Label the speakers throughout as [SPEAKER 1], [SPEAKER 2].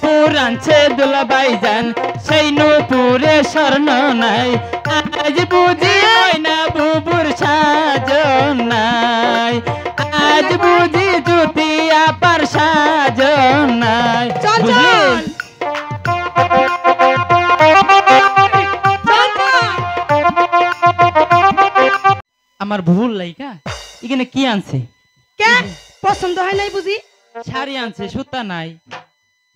[SPEAKER 1] নূপুর আনছে দুলাভাই জান সেই নূপুরে স্বর্ণ নাই আজ বুঝি ময়না বুবুর সাজন নাই আজ বুঝি জুতি আপার সাজন নাই বুঝলেন আমার ভুল লাইকা এখানে কি আনছে
[SPEAKER 2] কে পছন্দ হয় নাই বুঝি
[SPEAKER 1] শাড়ি আনছে সুতা নাই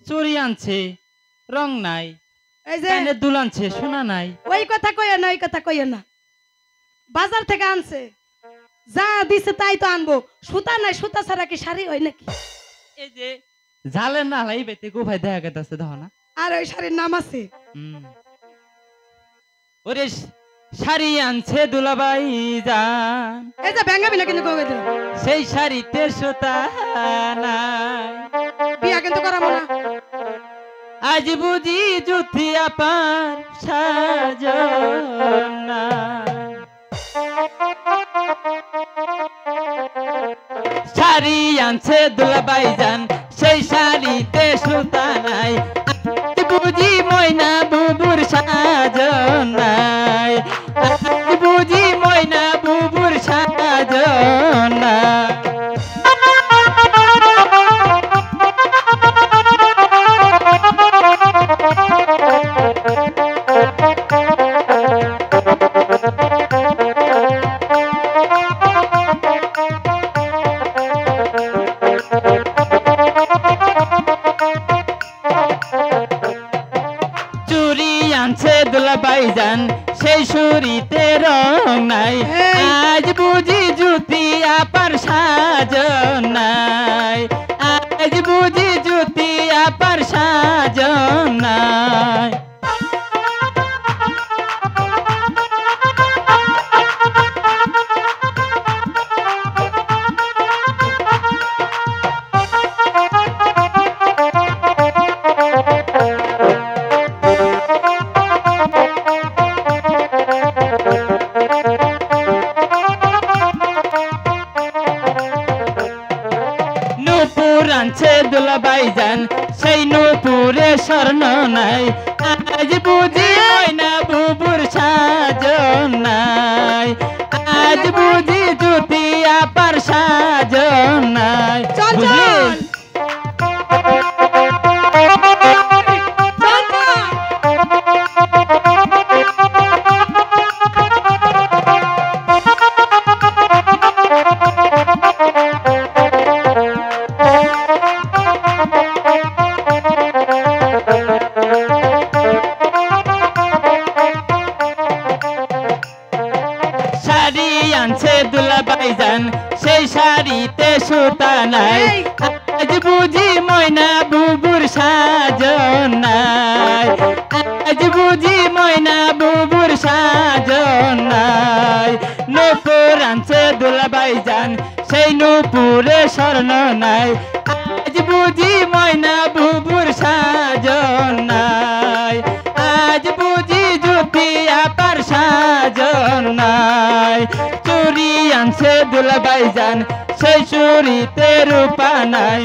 [SPEAKER 1] চুড়ি আনছে রং নাই
[SPEAKER 2] এই যে
[SPEAKER 1] কানের দুল আনছে সোনা নাই
[SPEAKER 2] ওই কথা কইও না ওই কথা কইও না বাজার থেকে আনছে যা দিছে তাই তো আনবো সুতা নাই সুতা ছাড়া কি শাড়ি হয় নাকি
[SPEAKER 1] এই যে জালের না লাই বেতে গোভাই দেখা গেছে দেখো না
[SPEAKER 2] আর ওই শাড়ির নাম আছে
[SPEAKER 1] ওরে শাড়ি আনছে দুলাভাই জান
[SPEAKER 2] এই যে ব্যাঙ্গাবি না কিন্তু কই দিল
[SPEAKER 1] সেই শাড়িতে সুতা নাই
[SPEAKER 2] বিয়া কিন্তু করাবো না
[SPEAKER 1] আজ বুঝি জুথি আপার সাজন নাই শাড়ি আনছে দুলাভাই জান সেই শাড়িতে সুতা নাই আজ বুঝি ময়না বুবুর সাজন নাই আজ বুঝি ময়না বুবুর সাজন নাই আনছে দুলাভাই জান সেই সুরিতে রং নাই আজ বুঝি জুতি আপার সাজন নাই আজ বুঝি জুতি আপার সাজন নাই আনছে দুলাভাই জান সেই নূপুরে স্বর্ণ নাই আজ বুঝি ময়না বুবুর সাজন নাই আজ বুঝি জুতি আপার সাজন নাই বুঝলেন শাড়ি আনছে দুলাভাই জান সেই শাড়িতে সুতা নাই আজ বুঝি ময়না বুবুর সাজন নাই আজ বুঝি ময়না বুবুর সাজন নাই নূপুর আনছে দুলাভাই জান সেই নূপুরে স্বর্ণ নাই আজ বুঝি ময়না বুবুর সাজন নাই আজ বুঝি জুতি আপার সাজন নাই চুরি আনছে দুলাভাই জান সেই চুরিতে রূপা নাই